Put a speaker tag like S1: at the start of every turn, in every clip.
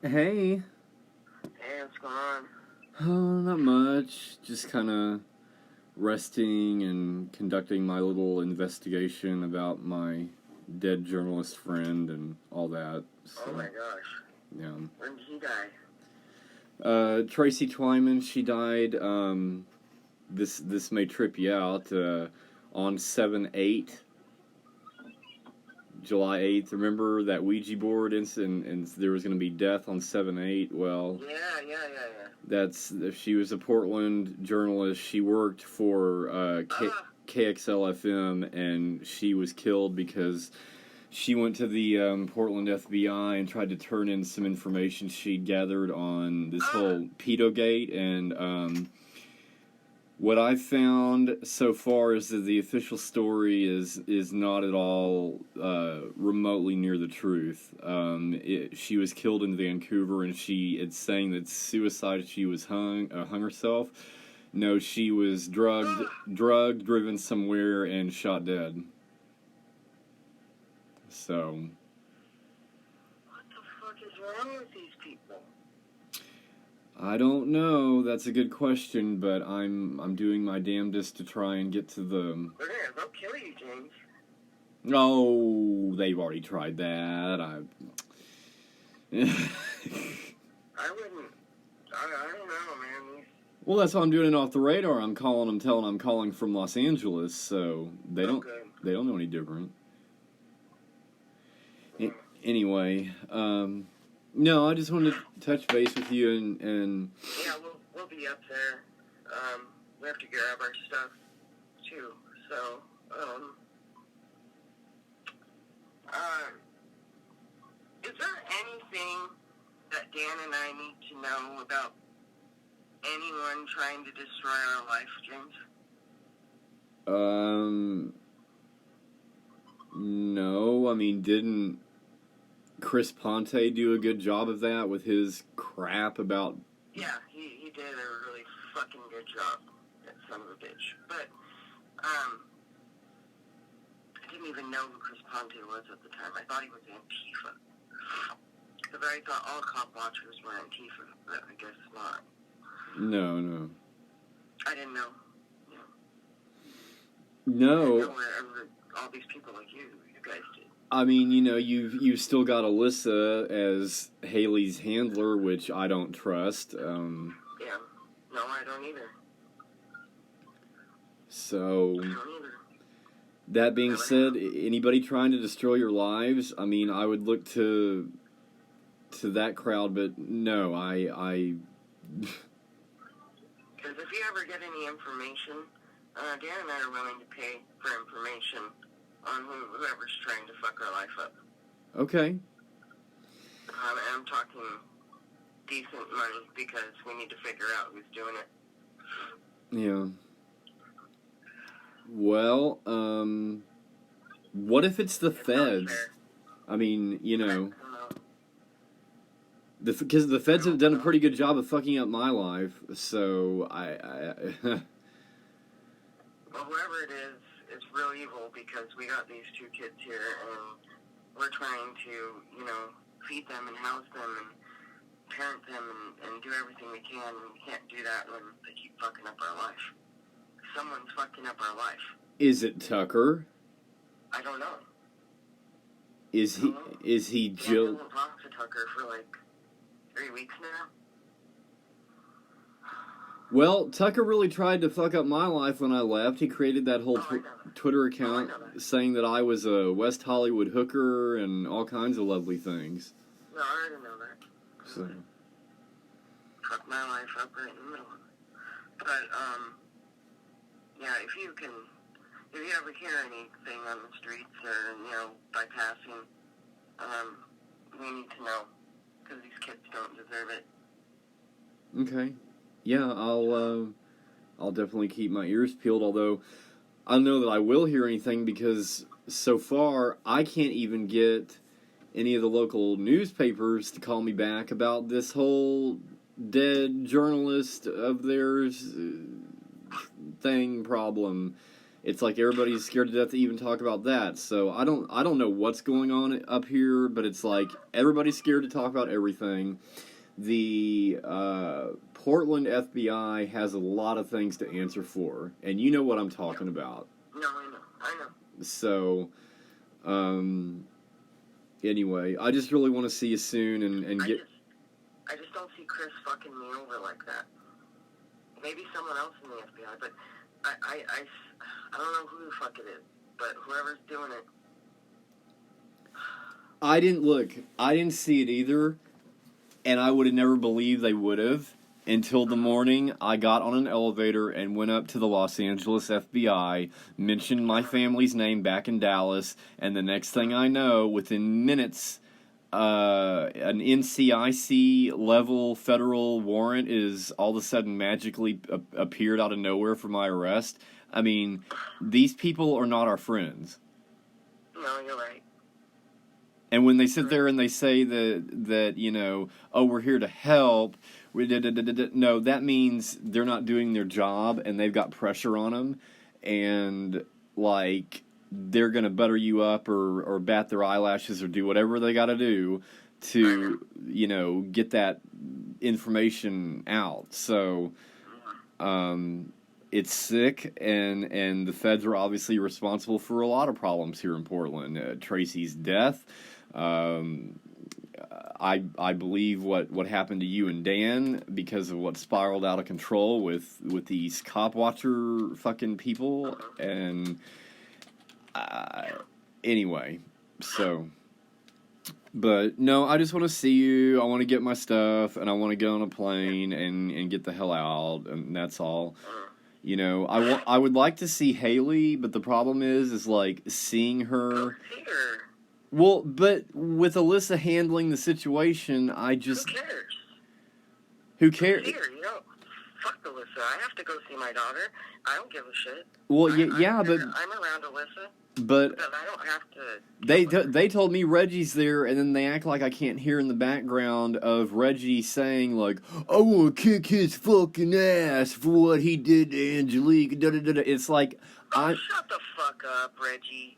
S1: Hey.
S2: Hey, what's going on?
S1: Oh, not much. Just kind of resting and conducting my little investigation about my dead journalist friend and all that. So,
S2: Oh my gosh.
S1: yeah.
S2: When did he die?
S1: Tracy Twyman, she died, this may trip you out, on 7/8, July 8th. Remember that Ouija board incident, and there was going to be death on 7/8? Well,
S2: Yeah.
S1: she was a Portland journalist. She worked for KXL-FM, and she was killed because she went to the Portland FBI and tried to turn in some information she'd gathered on this whole pedogate. And what I found so far is that the official story is not at all remotely near the truth. She was killed in Vancouver, and it's saying that suicide. She was hung herself. No, she was drugged, driven somewhere, and shot dead. So.
S2: What the fuck is wrong with these people?
S1: I don't know. That's a good question, but I'm doing my damnedest to try and get to the.
S2: They'll kill you, James.
S1: Oh, they've already tried that.
S2: I wouldn't. I don't know, man.
S1: Well, that's why I'm doing it off the radar. I'm calling them, telling them I'm calling from Los Angeles, so they don't know any different. Anyway, no, I just wanted to touch base with you and
S2: yeah, we'll be up there. We have to grab our stuff too. So, is there anything that Dan and I need to know about anyone trying to destroy our life, James?
S1: No. I mean, didn't Chris Ponte do a good job of that with his crap about...
S2: Yeah, he did a really fucking good job, that son of a bitch. But, I didn't even know who Chris Ponte was at the time. I thought he was Antifa. Because I thought all cop watchers were Antifa, but I guess not.
S1: No.
S2: I didn't know.
S1: No.
S2: I didn't know all these people like you guys did.
S1: I mean, you've still got Alyssa as Haley's handler, which I don't trust.
S2: Yeah. No, I don't either.
S1: So,
S2: I don't either.
S1: That being said, anybody trying to destroy your lives, I mean, I would look to that crowd, but no, I
S2: Because if you ever get any information, Dan and I are willing to pay for information on whoever's trying to fuck our life up.
S1: Okay.
S2: I'm talking decent money because we need to figure out who's doing it.
S1: Yeah. Well, what if it's the feds? I mean, because the feds have done a pretty good job of fucking up my life, so
S2: Well, whoever it is, it's real evil because we got these two kids here and we're trying to, feed them and house them and parent them and do everything we can, and we can't do that when they keep fucking up our life. Someone's fucking up our life.
S1: Is it Tucker?
S2: I don't know.
S1: Is he Jill?
S2: I haven't talked to Tucker for like 3 weeks now.
S1: Well, Tucker really tried to fuck up my life when I left. He created that whole Twitter account saying that I was a West Hollywood hooker and all kinds of lovely things.
S2: No, I didn't know that.
S1: So.
S2: Fuck my life up right in the middle of it. But, yeah, if you ever hear anything on the streets or, by passing, we need to know, because these kids don't deserve it.
S1: Okay. Yeah, I'll definitely keep my ears peeled, although I don't know that I will hear anything because so far I can't even get any of the local newspapers to call me back about this whole dead journalist of theirs thing problem. it's like everybody's scared to death to even talk about that. So I don't know what's going on up here, but it's like everybody's scared to talk about everything. The Portland FBI has a lot of things to answer for, and you know what I'm talking about.
S2: No, I know.
S1: So, anyway, I just really want to see you soon and get...
S2: I just don't see Chris fucking me over like that. Maybe someone else in the FBI, but I don't know who the fuck it is, but whoever's doing it...
S1: I didn't see it either, and I would have never believed they would have until the morning I got on an elevator and went up to the Los Angeles FBI, mentioned my family's name back in Dallas, and the next thing I know, within minutes, an NCIC level federal warrant is all of a sudden magically appeared out of nowhere for my arrest. I mean, these people are not our friends.
S2: No, you're right.
S1: And when they sit there and they say that you know, oh, we're here to help, no, that means they're not doing their job and they've got pressure on them, and like they're gonna butter you up or bat their eyelashes or do whatever they got to do to, you know, get that information out. So, it's sick, and the feds are obviously responsible for a lot of problems here in Portland. Tracy's death. I believe what happened to you and Dan because of what spiraled out of control with these cop watcher fucking people, and anyway, so, but no, I just want to see you. I want to get my stuff, and I want to get on a plane and get the hell out, and that's all. You know, I would like to see Haley, but the problem is like seeing her. Well, but with Alyssa handling the situation, I just...
S2: Who cares?
S1: Who cares?
S2: You know, fuck Alyssa. I have to go see my daughter. I don't give a shit.
S1: Well,
S2: but... I'm around Alyssa,
S1: but
S2: I don't have
S1: to... They told me Reggie's there, and then they act like I can't hear in the background of Reggie saying, like, I want to kick his fucking ass for what he did to Angelique. Da-da-da-da. It's like...
S2: shut the fuck up, Reggie.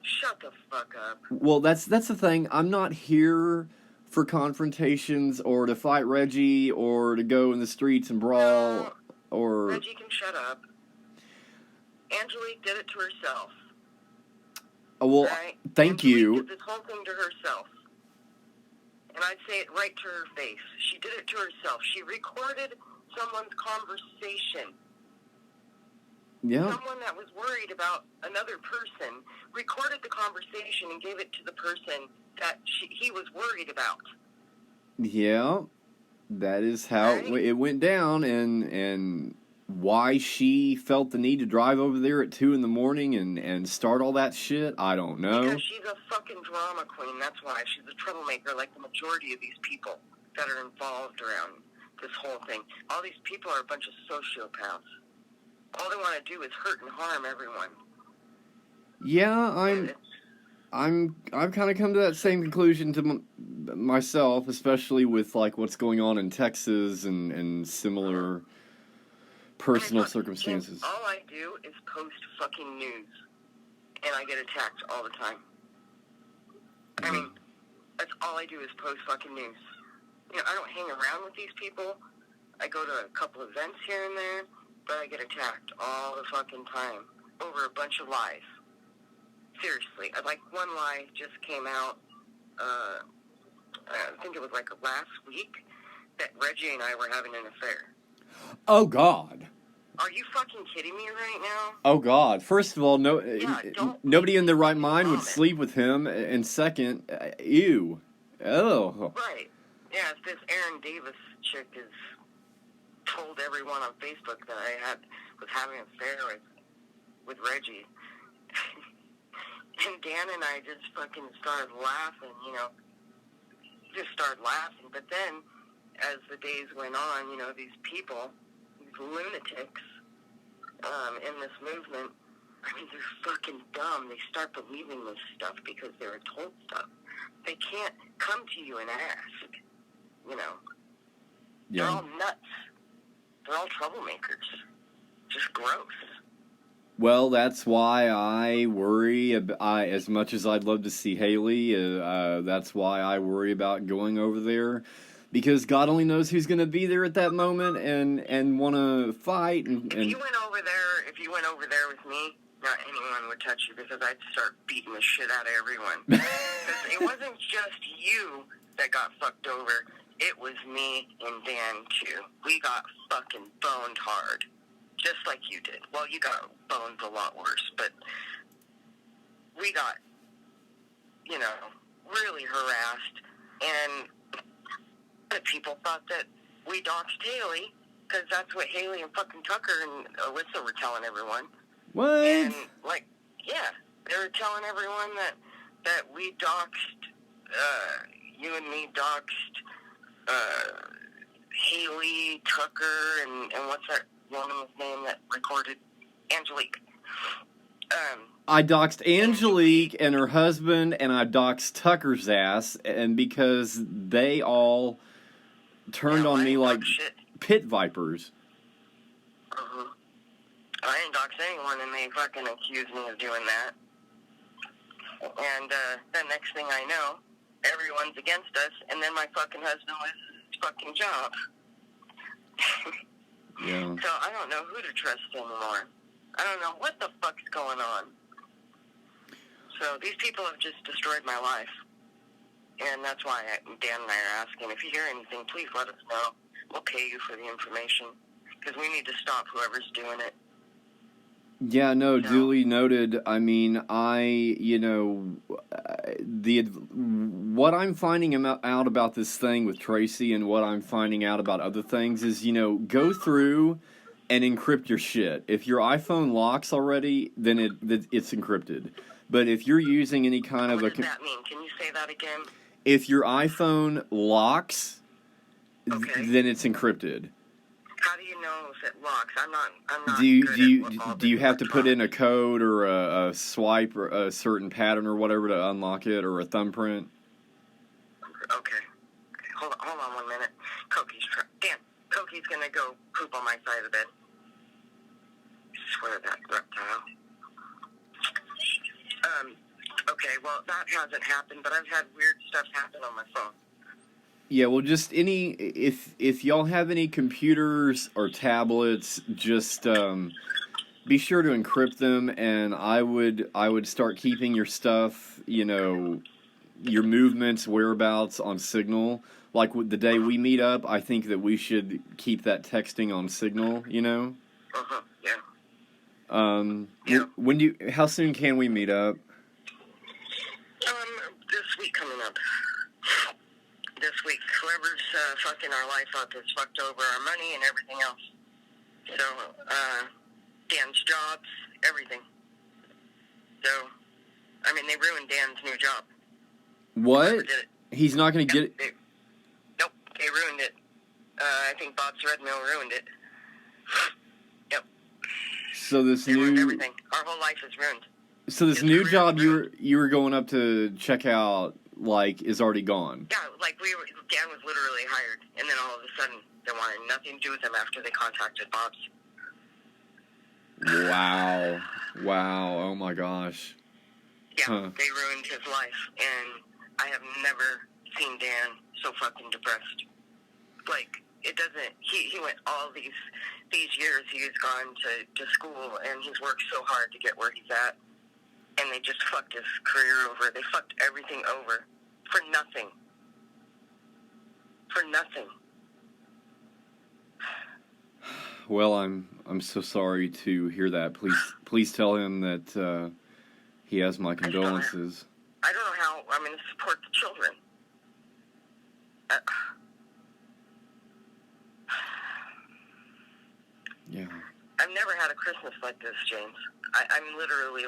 S2: Shut the fuck up.
S1: Well, that's the thing. I'm not here for confrontations or to fight Reggie or to go in the streets and brawl.
S2: No,
S1: or
S2: Reggie can shut up. Angelique did it to herself.
S1: Well,
S2: right?
S1: thank you.
S2: Did this whole thing to herself. And I'd say it right to her face. She did it to herself. She recorded someone's conversation.
S1: Yeah.
S2: Someone that was worried about another person recorded the conversation and gave it to the person that he was worried about.
S1: Yeah, that is how it went down, and why she felt the need to drive over there at 2 a.m. and start all that shit, I don't know.
S2: Because she's a fucking drama queen, that's why. She's a troublemaker like the majority of these people that are involved around this whole thing. All these people are a bunch of sociopaths. All they want to do is hurt and harm everyone.
S1: Yeah, I've kind of come to that same conclusion to myself, especially with like what's going on in Texas and similar personal circumstances.
S2: All I do is post fucking news, and I get attacked all the time. I mean, that's all I do is post fucking news. You know, I don't hang around with these people. I go to a couple events here and there, but I get attacked all the fucking time over a bunch of lies. Seriously. Like, one lie just came out, I think it was like last week, that Reggie and I were having an affair.
S1: Oh, God.
S2: Are you fucking kidding me right now?
S1: Oh, God. First of all, nobody in their right mind would sleep with him. And second, ew. Oh.
S2: Right. Yeah, if this Aaron Davis chick is told everyone on Facebook that I was having an affair with Reggie. And Dan and I just fucking started laughing, you know. Just started laughing. But then, as the days went on, you know, these people, these lunatics in this movement, I mean, they're fucking dumb. They start believing this stuff because they were told stuff. They can't come to you and ask, you know.
S1: Yeah.
S2: They're all nuts. They're all troublemakers. Just gross.
S1: Well, that's why I worry. As much as I'd love to see Haley, that's why I worry about going over there, because God only knows who's going to be there at that moment and want to fight.
S2: If you went over there with me, not anyone would touch you, because I'd start beating the shit out of everyone. Because it wasn't just you that got fucked over. It was me and Dan, too. We got fucking boned hard. Just like you did. Well, you got boned a lot worse, but we got, really harassed, and the people thought that we doxed Haley, because that's what Haley and fucking Tucker and Alyssa were telling everyone.
S1: What?
S2: And, they were telling everyone that we doxed, you and me doxed, Haley, Tucker, and what's that woman's name that recorded? Angelique.
S1: I doxed Angelique and her husband, and I doxed Tucker's ass, and because they all turned on me like pit vipers.
S2: Uh-huh. I didn't dox anyone, and they fucking accused me of doing that. And the next thing I know, everyone's against us, and then my fucking husband loses his fucking job.
S1: Yeah.
S2: So I don't know who to trust anymore. I don't know what the fuck's going on. So these people have just destroyed my life. And that's why Dan and I are asking, if you hear anything, please let us know. We'll pay you for the information, because we need to stop whoever's doing it.
S1: Yeah, no,
S2: So,
S1: duly noted. I mean, what I'm finding out about this thing with Tracy, and what I'm finding out about other things is, go through and encrypt your shit. If your iPhone locks already, then it's encrypted. But if you're using any kind of
S2: what does that mean? Can you say that again?
S1: If your iPhone locks,
S2: Okay.
S1: then it's encrypted.
S2: How do you know if it locks? I'm not.
S1: Do you have to put in a code or a swipe or a certain pattern or whatever to unlock it, or a thumbprint?
S2: Okay. Hold on 1 minute. Dan, Coky's gonna go poop on my side of the bed. I swear, that reptile. Okay, well, that hasn't happened, but I've had weird stuff happen on my phone.
S1: Yeah, well, just if y'all have any computers or tablets, just be sure to encrypt them, and I would start keeping your stuff, your movements, whereabouts on Signal. Like the day we meet up, I think that we should keep that texting on Signal,
S2: Uh-huh, yeah.
S1: Yeah. How soon can we meet up?
S2: This week coming up. This week. Whoever's fucking our life up has fucked over our money and everything else. So, Dan's jobs, everything. So, they ruined Dan's new job.
S1: What? He's not going to get it?
S2: Nope, they ruined it. I think Bob's Red Mill ruined it. Yep.
S1: So they
S2: ruined everything. Our whole life is ruined.
S1: So this new job you were going up to check out, is already gone.
S2: Yeah, Dan was literally hired, and then all of a sudden they wanted nothing to do with him after they contacted Bob's.
S1: Wow, oh my gosh.
S2: Yeah, They ruined his life, and I have never seen Dan so fucking depressed. It doesn't, he went all these years, he's gone to school, and he's worked so hard to get where he's at. And they just fucked his career over. They fucked everything over. For nothing. For nothing.
S1: Well, I'm so sorry to hear that. Please tell him that he has my condolences.
S2: I don't know how I'm going to support the children.
S1: Yeah.
S2: I've never had a Christmas like this, James. I'm literally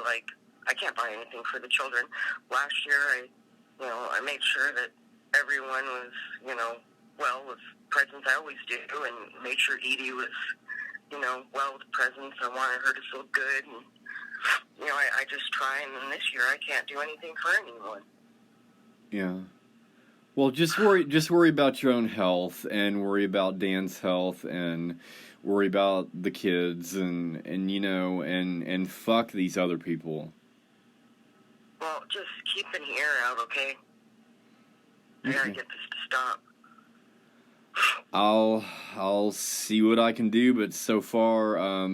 S2: I can't buy anything for the children. Last year, I made sure that everyone was, well with presents. I always do, and made sure Edie was, well with presents. I wanted her to feel good, and, I just try, and then this year I can't do anything for anyone.
S1: Yeah. Well, just worry about your own health, and worry about Dan's health, and worry about the kids, and and fuck these other people.
S2: Well, just keep an ear out, okay? I gotta get this to stop.
S1: I'll see what I can do, but so far,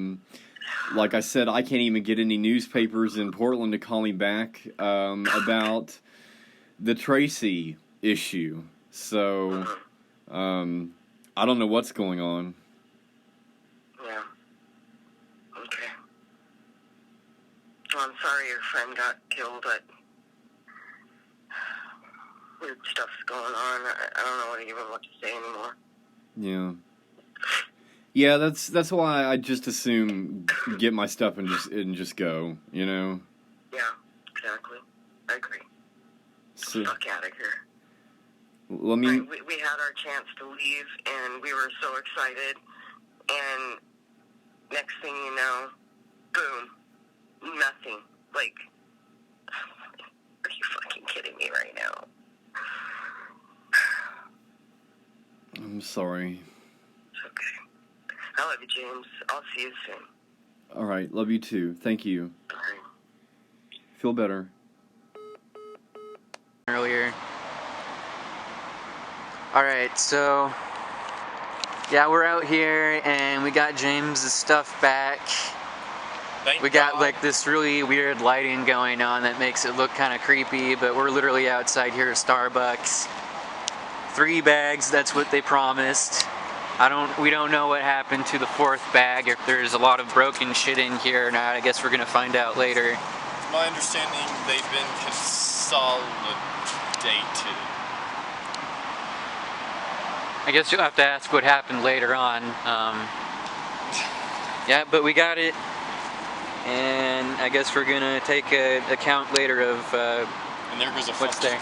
S1: like I said, I can't even get any newspapers in Portland to call me back about the Tracy issue. So, I don't know what's going on.
S2: Yeah. Okay. Well, I'm sorry your friend got killed, but weird stuff's going on. I don't know what to say anymore.
S1: Yeah. Yeah, that's why I just assume get my stuff and just go,
S2: Yeah, exactly. I agree.
S1: So,
S2: Fuck out of here.
S1: Let
S2: me. We had our chance to leave, and we were so excited. And next thing you know, boom, nothing. Like, are you fucking kidding me right now?
S1: I'm sorry.
S2: It's okay. I love you, James. I'll see you soon.
S1: All right, love you too. Thank you.
S2: All right.
S1: Feel better.
S3: Earlier. Alright, so yeah, we're out here and we got James' stuff back. We got like this really weird lighting going on that makes it look kind of creepy, but we're literally outside here at Starbucks. 3 bags, that's what they promised. We don't know what happened to the 4th bag, if there's a lot of broken shit in here or not. I guess we're gonna find out later.
S4: It's my understanding they've been consolidated.
S3: I guess you'll have to ask what happened later on. Yeah, but we got it, and I guess we're gonna take an account later of
S4: and there goes a
S3: what's there.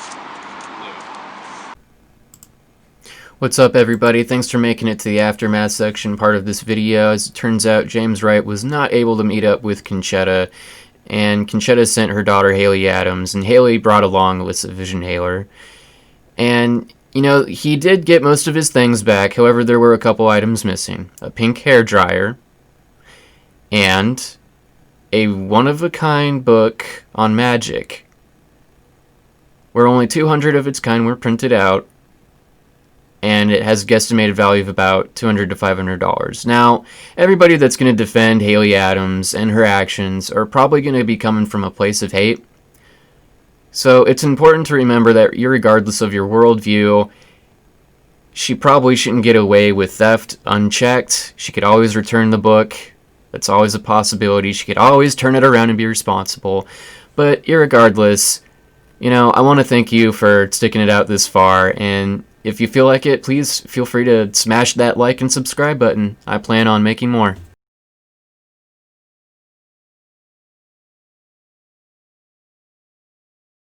S5: What's up, everybody? Thanks for making it to the aftermath section part of this video. As it turns out, James Wright was not able to meet up with Concetta, and Concetta sent her daughter Haley Adams, and Haley brought along Alyssa Visionhaler. And he did get most of his things back. However, there were a couple items missing. A pink hairdryer and a one-of-a-kind book on magic, where only 200 of its kind were printed out, and it has a guesstimated value of about $200 to $500. Now, everybody that's going to defend Haley Adams and her actions are probably going to be coming from a place of hate. So it's important to remember that irregardless of your worldview, she probably shouldn't get away with theft unchecked. She could always return the book. That's always a possibility. She could always turn it around and be responsible. But irregardless, I want to thank you for sticking it out this far. And if you feel like it, please feel free to smash that like and subscribe button. I plan on making more.